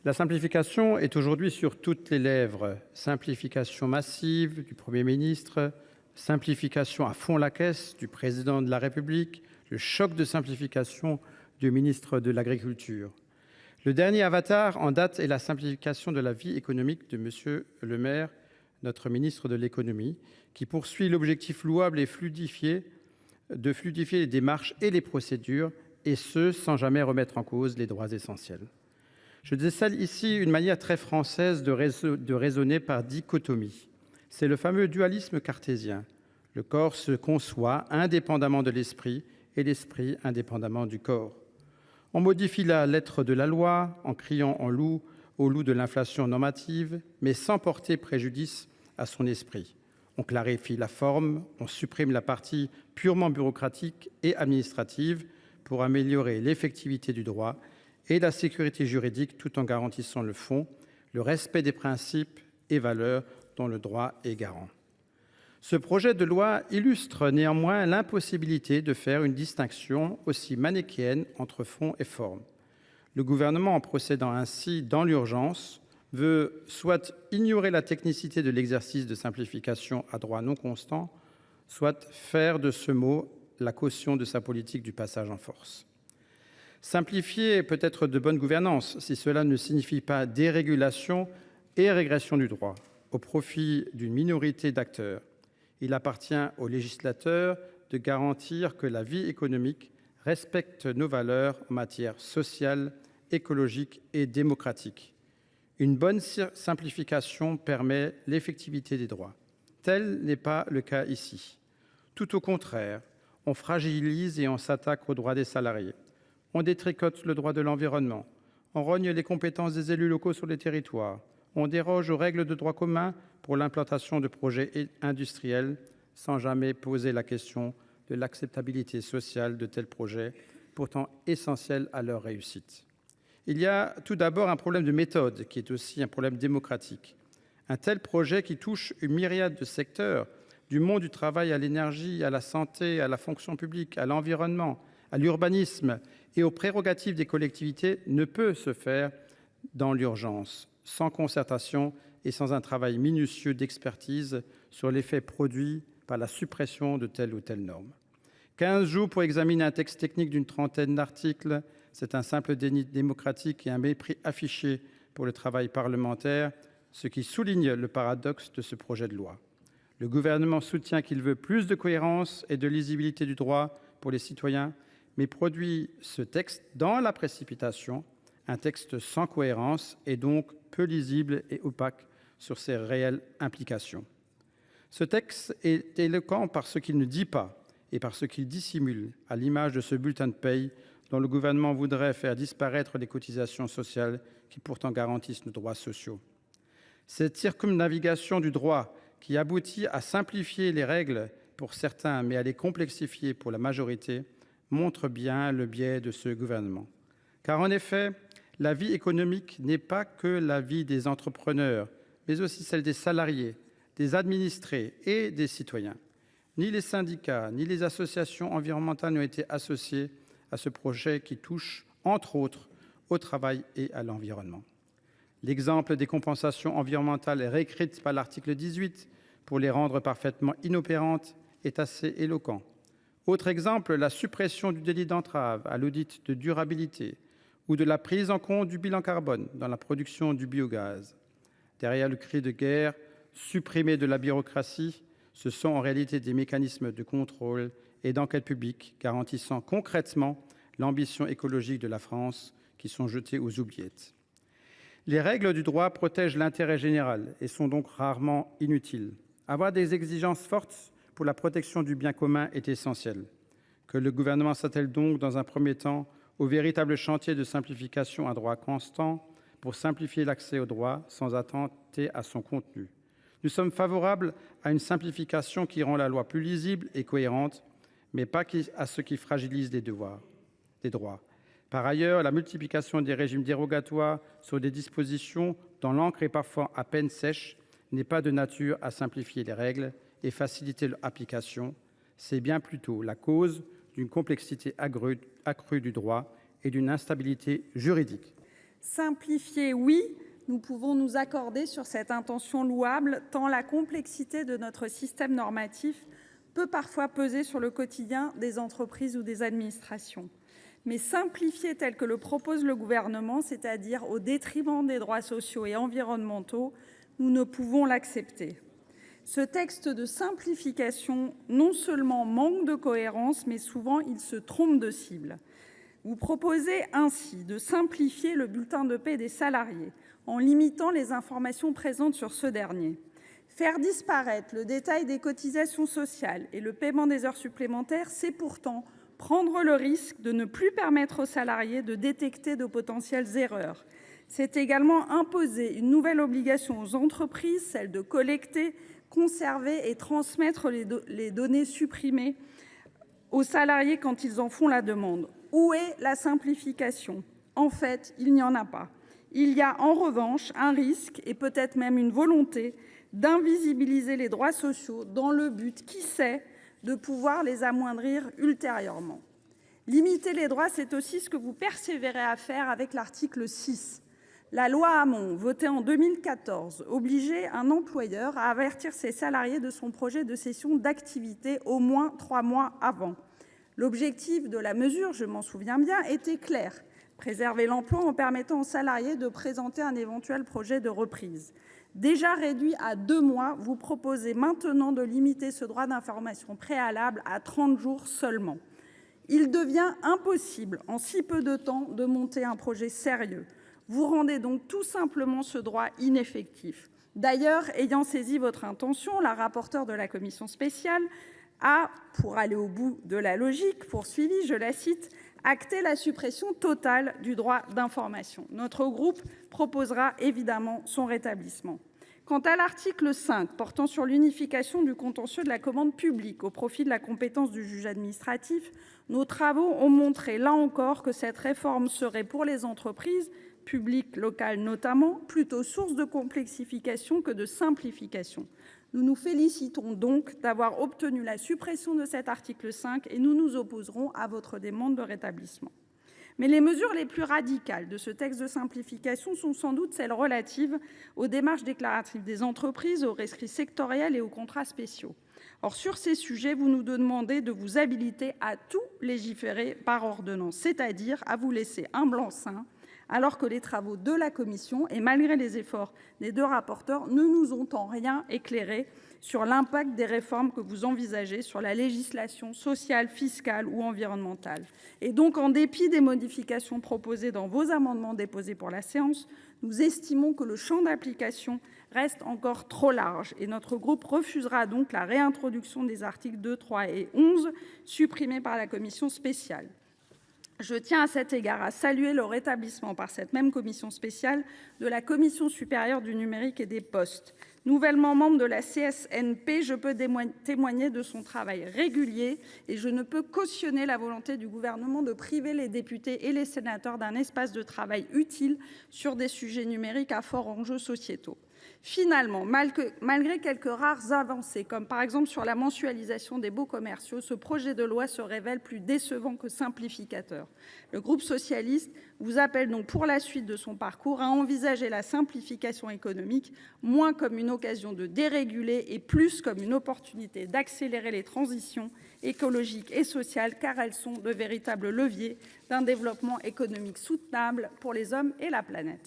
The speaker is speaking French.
La simplification est aujourd'hui sur toutes les lèvres. Simplification massive du Premier ministre, simplification à fond la caisse du Président de la République, le choc de simplification du ministre de l'Agriculture. Le dernier avatar en date est la simplification de la vie économique de M. Le Maire, notre ministre de l'économie, qui poursuit l'objectif louable et de fluidifier les démarches et les procédures, et ce, sans jamais remettre en cause les droits essentiels. Je décèle ici une manière très française de raisonner par dichotomie. C'est le fameux dualisme cartésien. Le corps se conçoit indépendamment de l'esprit et l'esprit indépendamment du corps. On modifie la lettre de la loi en criant au loup de l'inflation normative, mais sans porter préjudice à son esprit. On clarifie la forme, on supprime la partie purement bureaucratique et administrative pour améliorer l'effectivité du droit et la sécurité juridique tout en garantissant le fond, le respect des principes et valeurs dont le droit est garant. Ce projet de loi illustre néanmoins l'impossibilité de faire une distinction aussi manichéenne entre fond et forme. Le gouvernement, en procédant ainsi dans l'urgence, veut soit ignorer la technicité de l'exercice de simplification à droit non constant, soit faire de ce mot la caution de sa politique du passage en force. Simplifier peut être de bonne gouvernance si cela ne signifie pas dérégulation et régression du droit au profit d'une minorité d'acteurs. Il appartient aux législateurs de garantir que la vie économique respecte nos valeurs en matière sociale, écologique et démocratique. Une bonne simplification permet l'effectivité des droits. Tel n'est pas le cas ici. Tout au contraire, on fragilise et on s'attaque aux droits des salariés. On détricote le droit de l'environnement. On rogne les compétences des élus locaux sur les territoires. On déroge aux règles de droit commun pour l'implantation de projets industriels sans jamais poser la question de l'acceptabilité sociale de tels projets, pourtant essentiels à leur réussite. Il y a tout d'abord un problème de méthode qui est aussi un problème démocratique. Un tel projet qui touche une myriade de secteurs, du monde du travail à l'énergie, à la santé, à la fonction publique, à l'environnement, à l'urbanisme et aux prérogatives des collectivités, ne peut se faire dans l'urgence, sans concertation et sans un travail minutieux d'expertise sur l'effet produit par la suppression de telle ou telle norme. 15 jours pour examiner un texte technique d'une trentaine d'articles, c'est un simple déni démocratique et un mépris affiché pour le travail parlementaire, ce qui souligne le paradoxe de ce projet de loi. Le gouvernement soutient qu'il veut plus de cohérence et de lisibilité du droit pour les citoyens, mais produit ce texte dans la précipitation, un texte sans cohérence et donc peu lisible et opaque sur ses réelles implications. Ce texte est éloquent par ce qu'il ne dit pas et par ce qu'il dissimule, à l'image de ce bulletin de paie dont le gouvernement voudrait faire disparaître les cotisations sociales qui pourtant garantissent nos droits sociaux. Cette circumnavigation du droit qui aboutit à simplifier les règles pour certains mais à les complexifier pour la majorité montre bien le biais de ce gouvernement. Car en effet, la vie économique n'est pas que la vie des entrepreneurs, mais aussi celle des salariés, des administrés et des citoyens. Ni les syndicats, ni les associations environnementales n'ont été associés à ce projet qui touche, entre autres, au travail et à l'environnement. L'exemple des compensations environnementales réécrites par l'article 18 pour les rendre parfaitement inopérantes est assez éloquent. Autre exemple, la suppression du délit d'entrave à l'audit de durabilité ou de la prise en compte du bilan carbone dans la production du biogaz. Derrière le cri de guerre, supprimer de la bureaucratie, ce sont en réalité des mécanismes de contrôle et d'enquête publique garantissant concrètement l'ambition écologique de la France qui sont jetés aux oubliettes. Les règles du droit protègent l'intérêt général et sont donc rarement inutiles. Avoir des exigences fortes pour la protection du bien commun est essentiel. Que le gouvernement s'attelle donc dans un premier temps au véritable chantier de simplification à droit constant pour simplifier l'accès au droit sans attenter à son contenu. Nous sommes favorables à une simplification qui rend la loi plus lisible et cohérente, mais pas à ce qui fragilise les droits. Par ailleurs, la multiplication des régimes dérogatoires sur des dispositions dont l'encre est parfois à peine sèche n'est pas de nature à simplifier les règles et faciliter leur application. C'est bien plutôt la cause d'une complexité accrue du droit et d'une instabilité juridique. Simplifier, oui, nous pouvons nous accorder sur cette intention louable, tant la complexité de notre système normatif peut parfois peser sur le quotidien des entreprises ou des administrations. Mais simplifier tel que le propose le Gouvernement, c'est à dire au détriment des droits sociaux et environnementaux, nous ne pouvons l'accepter. Ce texte de simplification non seulement manque de cohérence, mais souvent il se trompe de cible. Vous proposez ainsi de simplifier le bulletin de paie des salariés en limitant les informations présentes sur ce dernier. Faire disparaître le détail des cotisations sociales et le paiement des heures supplémentaires, c'est pourtant prendre le risque de ne plus permettre aux salariés de détecter de potentielles erreurs. C'est également imposer une nouvelle obligation aux entreprises, celle de collecter, conserver et transmettre les données supprimées aux salariés quand ils en font la demande. Où est la simplification ? En fait, il n'y en a pas. Il y a en revanche un risque et peut être même une volonté d'invisibiliser les droits sociaux dans le but, qui sait, de pouvoir les amoindrir ultérieurement. Limiter les droits, c'est aussi ce que vous persévérez à faire avec l'article 6. La loi Hamon, votée en 2014, obligeait un employeur à avertir ses salariés de son projet de cessation d'activité au moins 3 mois avant. L'objectif de la mesure, je m'en souviens bien, était clair : préserver l'emploi en permettant aux salariés de présenter un éventuel projet de reprise. Déjà réduit à 2 mois, vous proposez maintenant de limiter ce droit d'information préalable à 30 jours seulement. Il devient impossible, en si peu de temps, de monter un projet sérieux. Vous rendez donc tout simplement ce droit ineffectif. D'ailleurs, ayant saisi votre intention, la rapporteure de la commission spéciale a, pour aller au bout de la logique poursuivie, je la cite, « acté la suppression totale du droit d'information ». Notre groupe proposera évidemment son rétablissement. Quant à l'article 5 portant sur l'unification du contentieux de la commande publique au profit de la compétence du juge administratif, nos travaux ont montré, là encore, que cette réforme serait pour les entreprises, publiques locales notamment, plutôt source de complexification que de simplification. Nous nous félicitons donc d'avoir obtenu la suppression de cet article 5 et nous nous opposerons à votre demande de rétablissement. Mais les mesures les plus radicales de ce texte de simplification sont sans doute celles relatives aux démarches déclaratives des entreprises, aux rescrits sectoriels et aux contrats spéciaux. Or, sur ces sujets, vous nous demandez de vous habiliter à tout légiférer par ordonnance, c'est-à-dire à vous laisser un blanc-seing, alors que les travaux de la commission, et malgré les efforts des 2 rapporteurs, ne nous ont en rien éclairés sur l'impact des réformes que vous envisagez sur la législation sociale, fiscale ou environnementale. Et donc, en dépit des modifications proposées dans vos amendements déposés pour la séance, nous estimons que le champ d'application reste encore trop large. Et notre groupe refusera donc la réintroduction des articles 2, 3 et 11 supprimés par la commission spéciale. Je tiens à cet égard à saluer le rétablissement par cette même commission spéciale de la Commission supérieure du numérique et des postes. Nouvellement membre de la CSNP, je peux témoigner de son travail régulier et je ne peux cautionner la volonté du Gouvernement de priver les députés et les sénateurs d'un espace de travail utile sur des sujets numériques à forts enjeux sociétaux. Finalement, malgré quelques rares avancées, comme par exemple sur la mensualisation des baux commerciaux, ce projet de loi se révèle plus décevant que simplificateur. Le groupe socialiste vous appelle donc, pour la suite de son parcours, à envisager la simplification économique moins comme une occasion de déréguler et plus comme une opportunité d'accélérer les transitions écologiques et sociales, car elles sont de véritables leviers d'un développement économique soutenable pour les hommes et la planète.